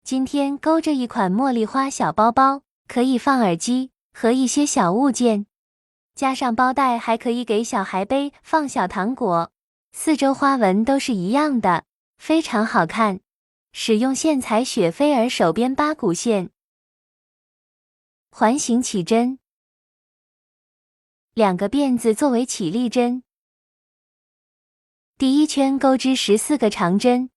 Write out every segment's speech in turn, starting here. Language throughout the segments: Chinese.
今天勾着一款茉莉花小包包，可以放耳机和一些小物件，加上包带还可以给小孩背放小糖果，四周花纹都是一样的，非常好看。使用线裁雪菲尔手编八股线，环形起针，2个辫子作为起立针。第一圈钩织14个长针。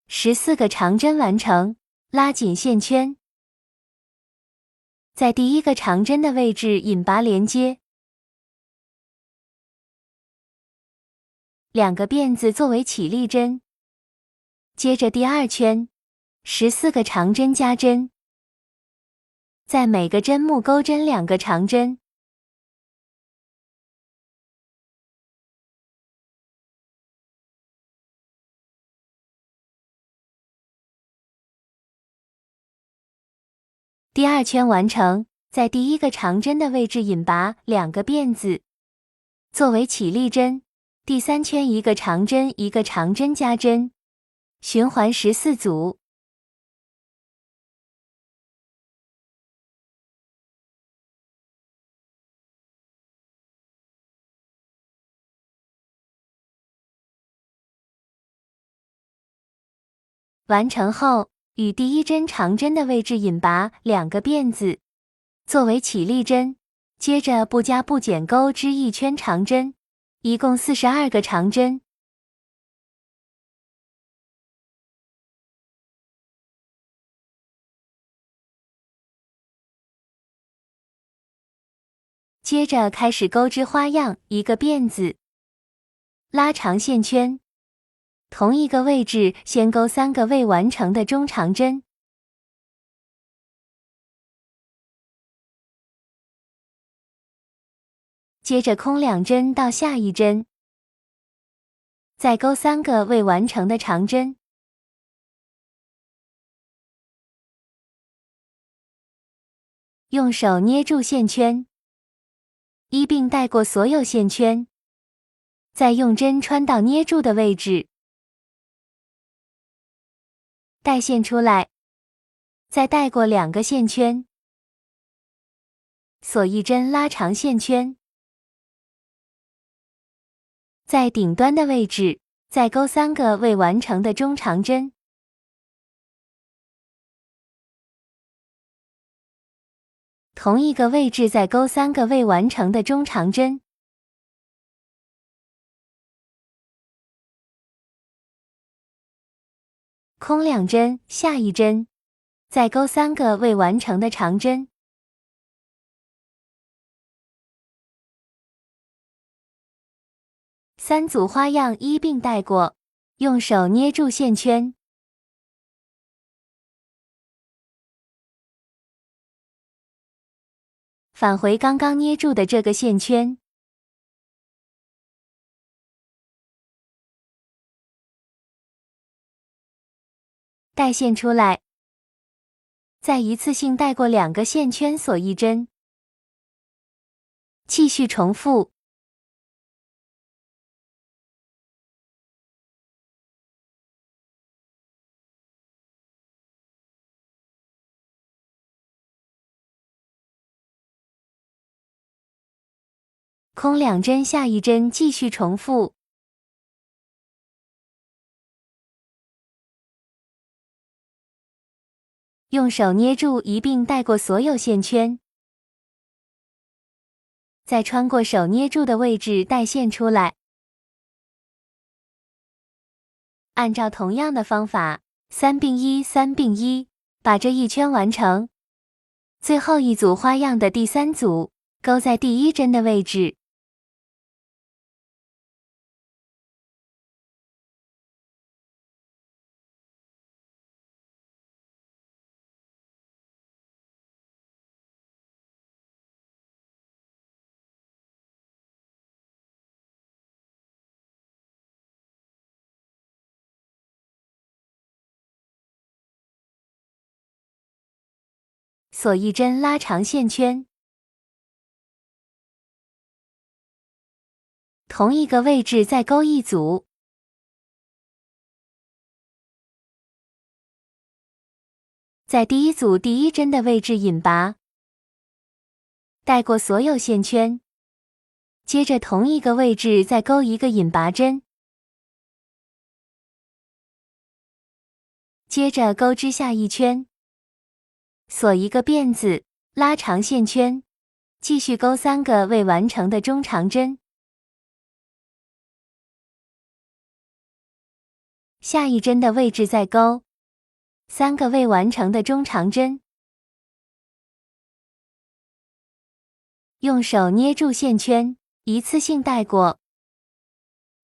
14个长针完成，拉紧线圈，在第一个长针的位置引拔连接，2个辫子作为起立针。接着第二圈，14个长针加针，在每个针目钩针2个长针。第二圈完成，在第一个长针的位置引拔2个辫子，作为起立针。第三圈1个长针1个长针加针，循环14组。完成后，与第一针长针的位置引拔2个辫子，作为起立针。接着不加不减钩织一圈长针，一共42个长针。接着开始钩织花样，1个辫子，拉长线圈，同一个位置先钩3个未完成的中长针。接着空2针到下一针，再钩3个未完成的长针。用手捏住线圈，一并带过所有线圈，再用针穿到捏住的位置，带线出来，再带过2个线圈，锁一针拉长线圈，在顶端的位置再钩3个未完成的中长针。同一个位置再钩3个未完成的中长针。空2针，下一针，再钩3个未完成的长针。3组花样一并带过，用手捏住线圈，返回刚刚捏住的这个线圈，带线出来，再一次性带过2个线圈，锁一针，继续重复。空2针，下一针继续重复。用手捏住一并带过所有线圈，再穿过手捏住的位置带线出来。按照同样的方法，3并1 3并1，把这一圈完成。最后一组花样的第3组，钩在第一针的位置。锁一针拉长线圈，同一个位置再钩一组。在第一组第一针的位置引拔，带过所有线圈。接着同一个位置再钩一个引拔针，接着钩织下一圈，锁一个辫子，拉长线圈，继续钩3个未完成的中长针。下一针的位置再钩3个未完成的中长针，用手捏住线圈，一次性带过，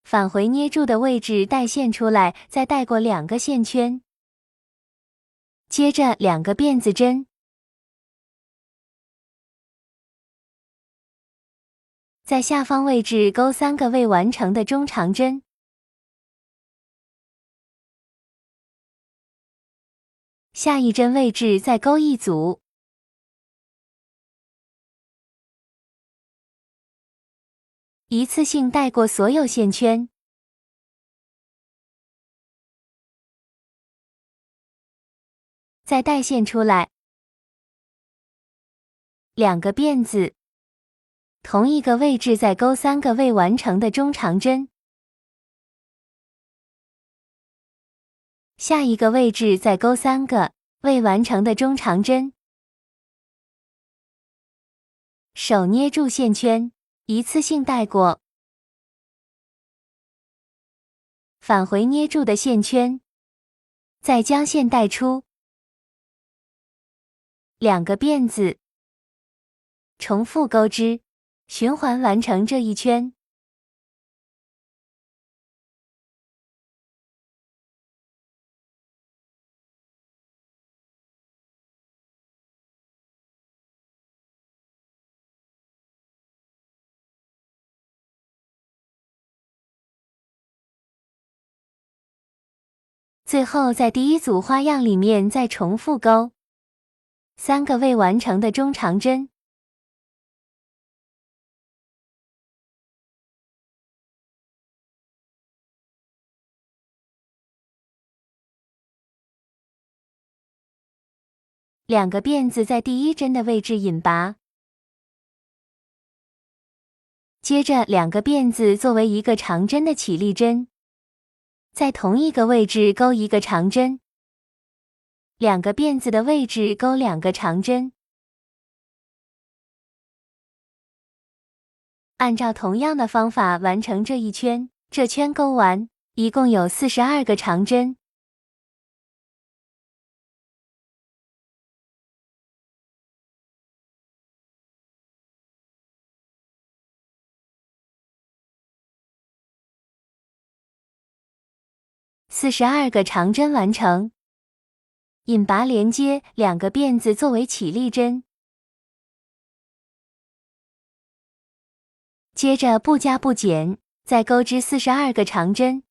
返回捏住的位置带线出来，再带过2个线圈，接着2个辫子针，在下方位置钩3个未完成的中长针。下一针位置再钩一组，一次性带过所有线圈，再带线出来，2个辫子，同一个位置再钩3个未完成的中长针，下一个位置再钩3个未完成的中长针，手捏住线圈，一次性带过，返回捏住的线圈，再将线带出，2个辫子，重复钩织，循环完成这一圈。最后在第一组花样里面再重复钩3个未完成的中长针，2个辫子在第一针的位置引拔，接着2个辫子作为一个长针的起立针，在同一个位置钩一个长针，2个辫子的位置钩2个长针。按照同样的方法完成这一圈，这圈钩完，一共有42个长针。42个长针完成，引拔连接2个辫子作为起立针，接着不加不减，再钩织42个长针。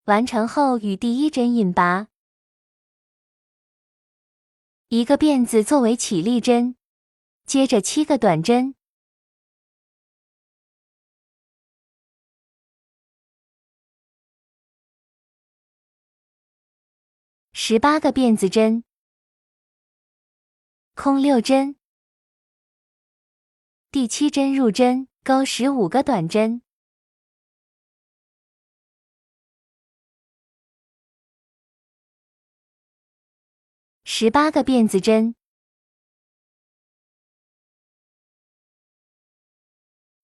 完成后与第一针引拔，一个辫子作为起立针，接着7个短针。18个辫子针，空6针，第7针入针，钩15个短针。18个辫子针，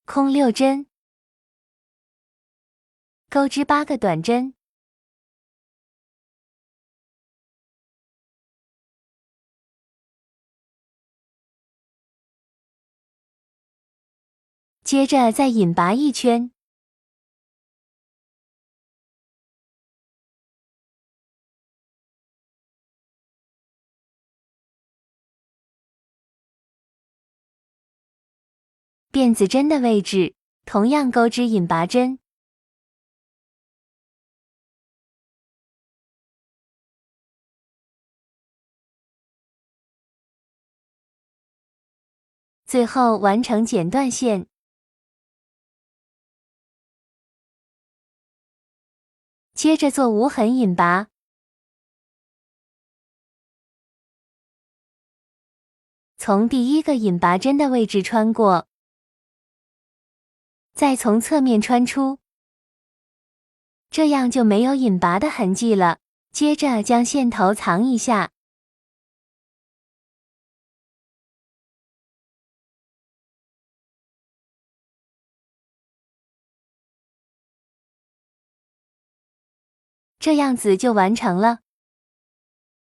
空6针，钩织8个短针。接着再引拔一圈，辫子针的位置同样钩织引拔针。最后完成剪断线。接着做无痕引拔。从第一个引拔针的位置穿过，再从侧面穿出，这样就没有引拔的痕迹了。接着将线头藏一下。这样子就完成了。